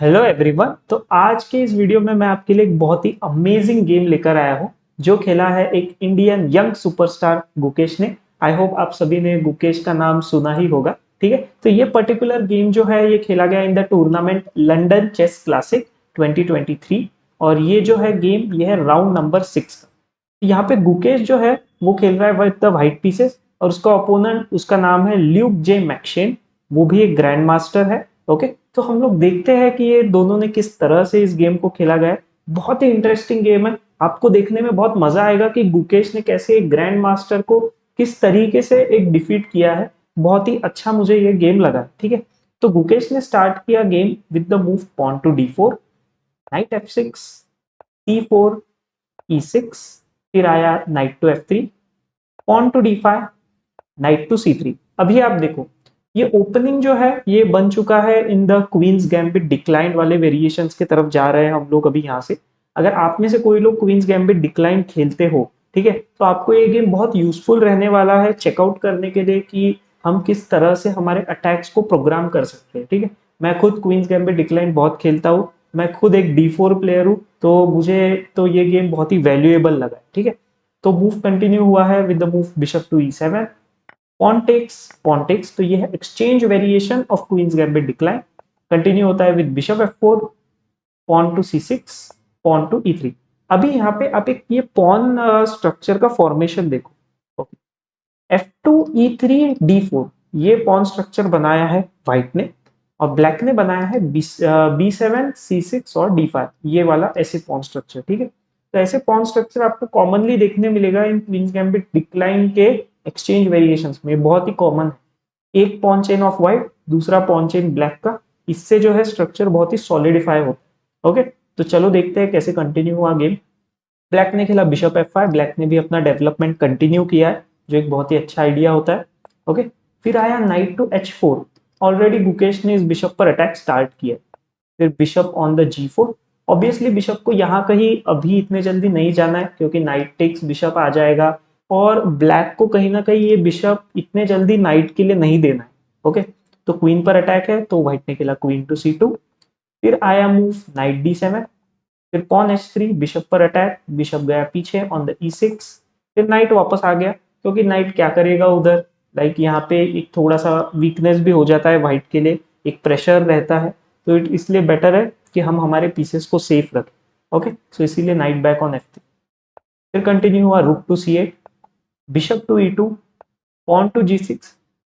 Hello everyone. तो आज के इस वीडियो में मैं आपके लिए एक बहुत ही अमेजिंग गेम लेकर आया हूँ जो खेला है एक इंडियन यंग सुपरस्टार गुकेश ने। आई होप आप सभी ने गुकेश का नाम सुना ही होगा। ठीक है, तो ये पर्टिकुलर गेम जो है ये खेला गया in the tournament London chess classic 2023। और ये जो है गेम ये है राउंड नंबर 6 का। यहाँ पे गुकेश जो है वो खेल रहा है विद द व्हाइट पीसेस और उसका ओपोनेंट उसका नाम है ल्यूक जे मैक्शेन। वो भी एक ग्रैंड मास्टर है। ओके, तो हम लोग देखते हैं कि ये दोनों ने किस तरह से इस गेम को खेला गया है। बहुत ही इंटरेस्टिंग गेम है। आपको देखने में बहुत मजा आएगा कि गुकेश ने कैसे एक ग्रैंड मास्टर को किस तरीके से एक डिफीट किया है। बहुत ही अच्छा मुझे ये गेम लगा। ठीक है, तो गुकेश ने स्टार्ट किया game with the move pawn to d4, knight f6, c4, e6, फिर आया knight to f3, pawn to d5, knight to c3। अभी आप देखो ये ओपनिंग जो है ये बन चुका है in the queen's gambit decline वाले वेरिएशंस की तरफ जा रहे हैं हम लोग अभी यहाँ से। अगर आप में से कोई लोग क्वींस गैम्बिट डिक्लाइन खेलते हो, ठीक है, तो आपको ये गेम बहुत यूजफुल रहने वाला है चेकआउट करने के लिए कि हम किस तरह से हमारे अटैक्स को प्रोग्राम कर सकते हैं। ठीक है, मैं खुद क्वींस गैम्बिट डिक्लाइन बहुत खेलता हूँ। मैं खुद एक D4 प्लेयर हूँ, तो मुझे तो ये गेम बहुत ही वैल्यूएबल लगा है। ठीक है, तो मूव कंटिन्यू हुआ है with the move bishop to E7, pawn takes, तो ये है exchange variation of queen's gambit decline. Continue होता है with bishop F4, pawn to C6, pawn to E3। अभी यहाँ पे आप एक ये पॉन स्ट्रक्चर का फॉर्मेशन देखो। ओके, F2 E3 D4, ये पॉन स्ट्रक्चर बनाया है व्हाइट ने और ब्लैक ने बनाया है B7 C6 और D5, ये वाला ऐसे पॉन स्ट्रक्चर। ठीक है, तो ऐसे पॉन स्ट्रक्चर आपको कॉमनली देखने मिलेगा इन क्वींस गैम्बिट डिक्लाइन के एक्सचेंज वेरिएशंस में, बहुत ही कॉमन है। एक पॉन चेन ऑफ व्हाइट, दूसरा पॉन चेन ब्लैक का, इससे जो है स्ट्रक्चर बहुत ही सॉलिडिफाई होता है। ओके, तो चलो देखते हैं कैसे कंटिन्यू हुआ गेम। ब्लैक ने खेला बिशप F5, ब्लैक ने भी अपना डेवलपमेंट कंटिन्यू किया है जो एक बहुत ही अच्छा आइडिया होता है। ओके, फिर आया knight to H4। Already Gukesh ने इस बिशप पर अटैक स्टार्ट किया। फिर bishop on the G4। Obviously bishop को यहाँ कहीं अभी इतने जल्दी नहीं जाना है क्योंकि नाइट टेक्स बिशप आ जाएगा और ब्लैक को कहीं ना कहीं ये बिशप इतने जल्दी नाइट के लिए नहीं देना है। ओके, तो क्वीन पर अटैक है तो व्हाइट ने खेला क्वीन टू C2। फिर आया मूव नाइट D7, फिर पॉन H3, बिशप पर अटैक, बिशप गया पीछे ऑन द E6। फिर नाइट वापस आ गया क्योंकि नाइट क्या करेगा उधर, लाइक यहाँ पे एक थोड़ा सा वीकनेस भी हो जाता है व्हाइट के लिए, एक प्रेशर रहता है। तो इसलिए बेटर है कि हम हमारे पीसेस को सेफ रखें। ओके, सो इसीलिए नाइट बैक ऑन F3। फिर कंटिन्यू हुआ rook to C8, bishop to E2, pawn to G6।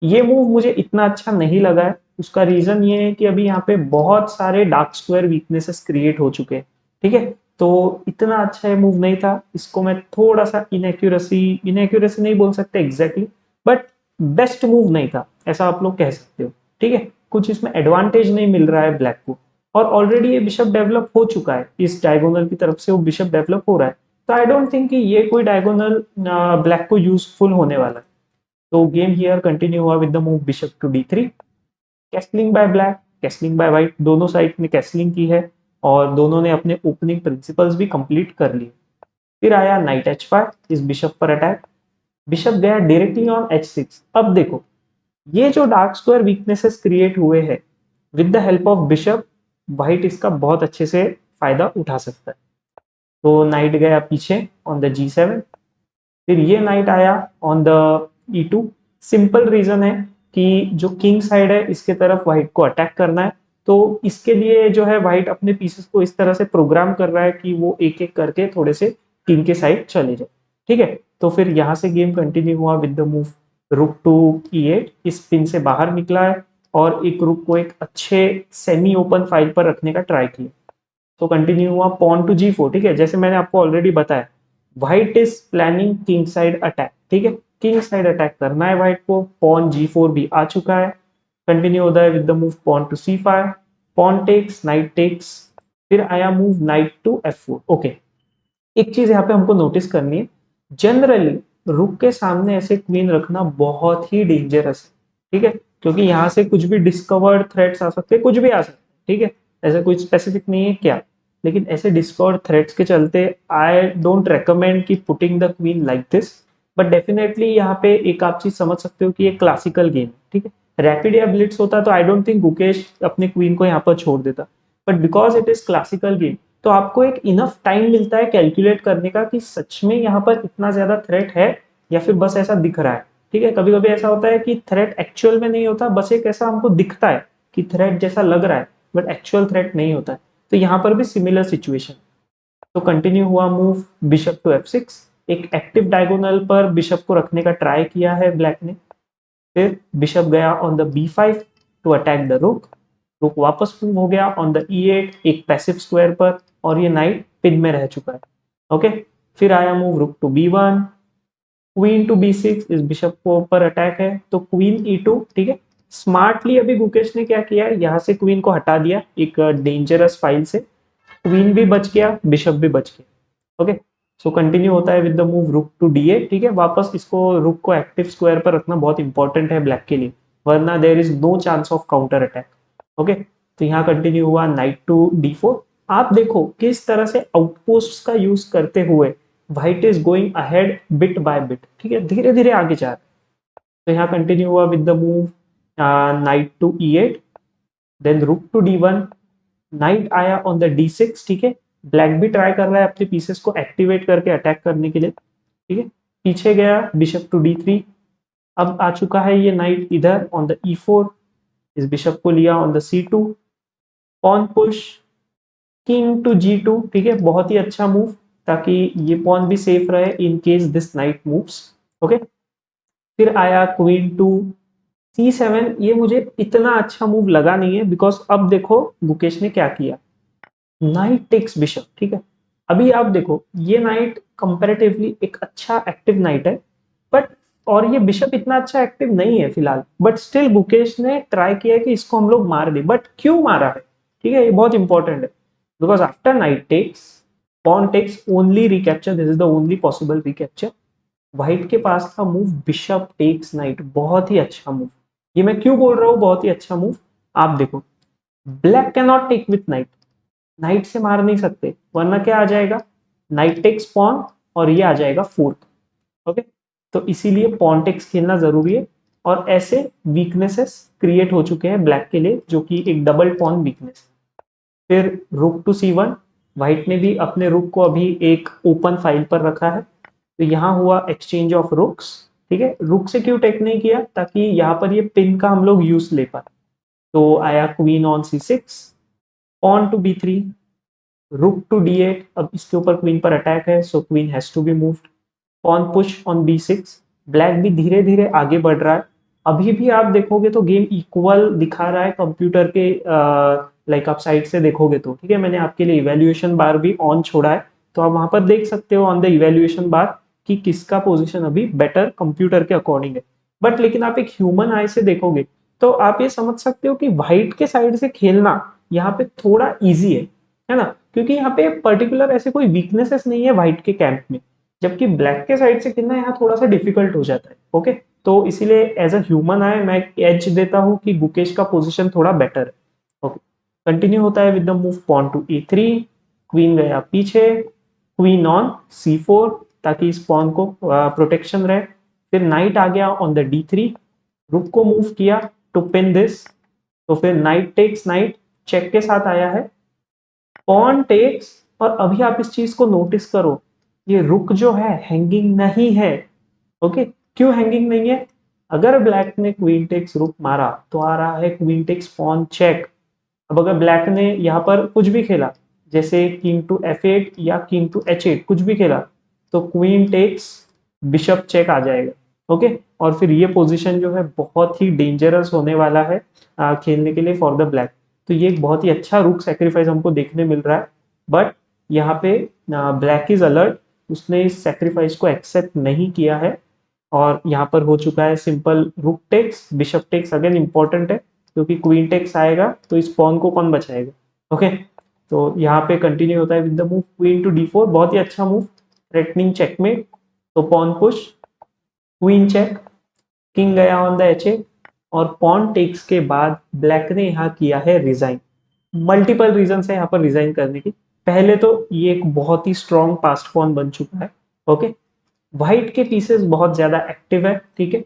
ये मूव मुझे इतना अच्छा नहीं लगा है। उसका रीजन ये है कि अभी यहाँ पे बहुत सारे डार्क स्क्वायर वीकनेसेस क्रिएट हो चुके हैं। ठीक है, तो इतना अच्छा ये मूव नहीं था। इसको मैं थोड़ा सा इनएक्यूरेसी इनएक्यूरेसी नहीं बोल सकते एग्जैक्टली, बट बेस्ट मूव नहीं था ऐसा आप लोग कह सकते हो। ठीक है, कुछ इसमें एडवांटेज नहीं मिल रहा है ब्लैक को। और ऑलरेडी ये बिशप डेवलप हो चुका है, इस डायगोनल की तरफ से वो बिशप डेवलप हो रहा है। तो आई डोंट थिंक कि ये कोई डायगोनल ब्लैक को यूजफुल होने वाला है। तो गेम हियर कंटिन्यू हुआ with the move bishop to D3, castling by black, castling by white, दोनों साइड ने कैसलिंग की है और दोनों ने अपने ओपनिंग प्रिंसिपल्स भी कंप्लीट कर लिए। फिर आया नाइट H5, इस बिशप पर अटैक, बिशप गया डायरेक्टली ऑन H6। अब देखो ये जो डार्क स्क्वायर वीकनेसेस क्रिएट हुए हैं with the help of bishop, white इसका बहुत अच्छे से फायदा उठा सकता है। तो नाइट गया पीछे ऑन द G7, फिर ये नाइट आया on the E2। Simple reason है कि जो किंग साइड है इसके तरफ व्हाइट को अटैक करना है। तो इसके लिए जो है व्हाइट अपने पीसेस को इस तरह से प्रोग्राम कर रहा है कि वो एक एक करके थोड़े से किंग के साइड चले जाए। ठीक है, तो फिर यहाँ से गेम कंटिन्यू हुआ with the move rook to E8। इस पिन से बाहर निकला है और एक रुक को एक अच्छे सेमी ओपन फाइल पर रखने का ट्राई किया। तो कंटिन्यू हुआ पॉन टू G4। ठीक है, जैसे मैंने आपको ऑलरेडी बताया white is planning king side attack. ठीक है, किंग साइड अटैक करना है व्हाइट को, पॉन G4 भी आ चुका है। कंटिन्यू होता है with the move pawn to C5, pawn takes, knight takes. फिर आया move knight to F4। Okay, एक चीज यहाँ पे हमको नोटिस करनी है, जनरली रुक के सामने ऐसे क्वीन रखना बहुत ही डेंजरस है। ठीक है, क्योंकि यहाँ से कुछ भी डिस्कवर्ड थ्रेट्स आ सकते हैं, कुछ भी आ सकते हैं। ठीक है, ऐसा कुछ स्पेसिफिक नहीं है क्या, लेकिन ऐसे डिस्कवर्ड थ्रेट्स के चलते आई डोंट रेकमेंड कि putting the queen like this. But definitely यहाँ पे एक आप चीज समझ सकते हो कि ये क्लासिकल गेम है। ठीक है, रैपिड या ब्लिट्स होता तो आई डोंट थिंक गुकेश अपने क्वीन को यहाँ पर छोड़ देता। But because it is classical game तो आपको एक इनफ टाइम मिलता है कैलकुलेट करने का कि सच में यहाँ पर इतना ज्यादा थ्रेट है या फिर बस ऐसा दिख रहा है। ठीक है, कभी कभी ऐसा होता है कि थ्रेट एक्चुअल में नहीं होता, बस एक ऐसा हमको दिखता है कि थ्रेट जैसा लग रहा है, बट एक्चुअल थ्रेट नहीं होता है। तो यहाँ पर भी सिमिलर सिचुएशन। तो कंटिन्यू हुआ मूव बिशप टू f6, एक एक्टिव डायगोनल पर बिशप को रखने का ट्राई किया है ब्लैक ने। फिर बिशप गया on the b5 to attack the rook, rook वापस मूव हो गया ऑन द e8 एक पैसिव स्क्वायर पर, और ये नाइट पिन में रह चुका है। ओके, फिर आया move rook to b1, queen to b6, इस बिशप को ऊपर अटैक है तो क्वीन e2। ठीक है, स्मार्टली अभी गुकेश ने क्या किया है, यहाँ से क्वीन को हटा दिया एक डेंजरस फाइल से, क्वीन भी बच गया, बिशप भी बच गया। ओके, सो कंटिन्यू होता है with the move rook to d8। ठीक है, वापस इसको रुक को एक्टिव स्क्वायर पर रखना बहुत इंपॉर्टेंट है ब्लैक के लिए, वरना there is no chance of counter attack. Okay, तो यहाँ कंटिन्यू हुआ नाइट टू d4। आप देखो किस तरह से आउटपोस्ट का यूज करते हुए white is going ahead bit by bit. ठीक है, धीरे धीरे आगे जा रहा है। तो यहाँ कंटिन्यू हुआ with the move knight to e8, then rook to d1, knight आया ऑन द d6। ठीक है, ब्लैक भी ट्राई कर रहा है अपने पीसेस को एक्टिवेट करके अटैक करने के लिए। ठीक है, पीछे गया बिशप टू d3, अब आ चुका है ये नाइट इधर ऑन द e4, इस बिशप को लिया on the c2, pawn push king to g2। ठीक है, बहुत ही अच्छा मूव, ताकि ये पॉन भी सेफ रहे in case this night moves. Okay, फिर आया क्वीन टू c7, ये मुझे इतना अच्छा मूव लगा नहीं है, बिकॉज अब देखो गुकेश ने क्या किया, नाइट टेक्स बिशप। ठीक है, अभी आप देखो ये नाइट कंपैरेटिवली एक अच्छा एक्टिव नाइट है, बट और ये बिशप इतना अच्छा एक्टिव नहीं है फिलहाल, बट स्टिल गुकेश ने ट्राई किया कि इसको हम लोग मार दे, बट क्यों मारा है? ठीक है, ये बहुत इंपॉर्टेंट है, because after knight takes pawn takes only recapture, this is the only possible recapture. White के पास था मूव बिशप टेक्स नाइट, बहुत ही अच्छा मूव। ये मैं क्यों बोल रहा हूँ बहुत ही अच्छा मूव, आप देखो black can not take with knight, knight से मार नहीं सकते, वरना क्या आ जाएगा, नाइट टेक्स पॉन और ये आ जाएगा फोर्थ। ओके, तो इसीलिए पॉन टेक्स खेलना जरूरी है, और ऐसे वीकनेसेस क्रिएट हो चुके हैं ब्लैक के लिए, जो कि एक डबल पॉन वीकनेस। फिर रुक टू c1, व्हाइट ने भी अपने रुक को अभी एक ओपन फाइल पर रखा है, तो यहाँ हुआ एक्सचेंज ऑफ रुक्स। ठीक है, रुक से क्यों टेक नहीं किया, ताकि यहाँ पर ये पिन का हम लोग यूज ले पाए। तो आया queen on c6, pawn to b3, रुक टू d8, अब इसके ऊपर क्वीन पर अटैक है, so queen has to be moved, pawn push on b6, black भी धीरे धीरे आगे बढ़ रहा है। अभी भी आप देखोगे तो गेम इक्वल दिखा रहा है कंप्यूटर के, लाइक आप साइड से देखोगे तो। ठीक है, मैंने आपके लिए इवेल्युएशन बार भी ऑन छोड़ा है, तो आप वहां पर देख सकते हो ऑन द इवेल्युएशन बार कि किसका पोजीशन अभी बेटर कंप्यूटर के अकॉर्डिंग है। बट लेकिन आप एक ह्यूमन आई से देखोगे तो आप ये समझ सकते हो कि व्हाइट के साइड से खेलना यहाँ पे थोड़ा इजी है ना, क्योंकि यहाँ पे पर्टिकुलर ऐसे कोई वीकनेसेस नहीं है व्हाइट के कैंप में, जबकि ब्लैक के साइड से खेलना यहाँ थोड़ा सा डिफिकल्ट हो जाता है। ओके, तो इसीलिए एज अ ह्यूमन आए मैं एज देता हूँ कि गुकेश का पोजीशन थोड़ा बेटर है। ओके, कंटिन्यू होता है with the move pawn to e3, queen गया पीछे, क्वीन ऑन c4, ताकि इस पॉन को प्रोटेक्शन रहे। फिर नाइट आ गया ऑन द d3, रुक को मूव किया टू पिन दिस, तो फिर नाइट टेक्स नाइट चेक के साथ आया है, पॉन टेक्स। और अभी आप इस चीज को नोटिस करो, ये रुक जो है हैंगिंग नहीं है। ओके, क्यों हैंगिंग नहीं है, अगर ब्लैक ने क्वीन टेक्स रुक मारा तो आ रहा है क्वीन टेक्स पॉन चेक। अब अगर ब्लैक ने यहाँ पर कुछ भी खेला, जैसे किंग टू f8 या किंग टू h8 कुछ भी खेला, तो क्वीन टेक्स बिशप चेक आ जाएगा। ओके, और फिर ये पोजीशन जो है बहुत ही डेंजरस होने वाला है खेलने के लिए फॉर द ब्लैक। तो ये एक बहुत ही अच्छा रुक सेक्रीफाइस हमको देखने मिल रहा है, बट यहाँ पे ब्लैक इज अलर्ट, उसने इस सेक्रीफाइस को एक्सेप्ट नहीं किया है, और यहाँ पर हो चुका है simple rook takes bishop takes. Again important है, क्योंकि क्वीन टेक्स आएगा तो इस पॉन को कौन बचाएगा। ओके, तो यहाँ पे कंटिन्यू होता है with the move queen to d4, बहुत ही अच्छा मूव, थ्रेटनिंग चेकमेट। तो pawn push, queen check, king गया ऑन द h8, और पॉन टेक्स के बाद ब्लैक ने यहाँ किया है रिजाइन। मल्टीपल रीजन है यहाँ पर रिजाइन करने की। पहले तो ये एक बहुत ही स्ट्रॉन्ग पास्ट पॉन बन चुका है। ओके, व्हाइट के पीसेस बहुत ज्यादा एक्टिव है। ठीक है,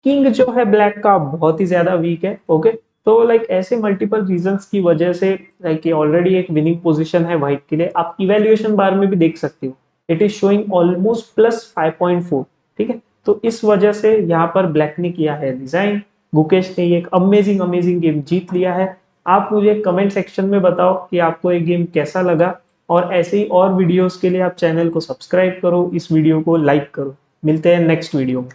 किंग जो है ब्लैक का बहुत ही ज्यादा वीक है। ओके, तो लाइक ऐसे मल्टीपल रीजंस की वजह से लाइक ये ऑलरेडी एक विनिंग पोजीशन है व्हाइट के लिए। आप इवेल्युएशन बार में भी देख सकते हो, इट इज शोइंग ऑलमोस्ट +5.4। ठीक है, तो इस वजह से यहाँ पर ब्लैक ने किया है रिजाइन। गुकेश ने ये एक अमेजिंग अमेजिंग गेम जीत लिया है। आप मुझे कमेंट सेक्शन में बताओ कि आपको ये गेम कैसा लगा, और ऐसे ही और वीडियोस के लिए आप चैनल को सब्सक्राइब करो, इस वीडियो को लाइक करो। मिलते हैं नेक्स्ट वीडियो में।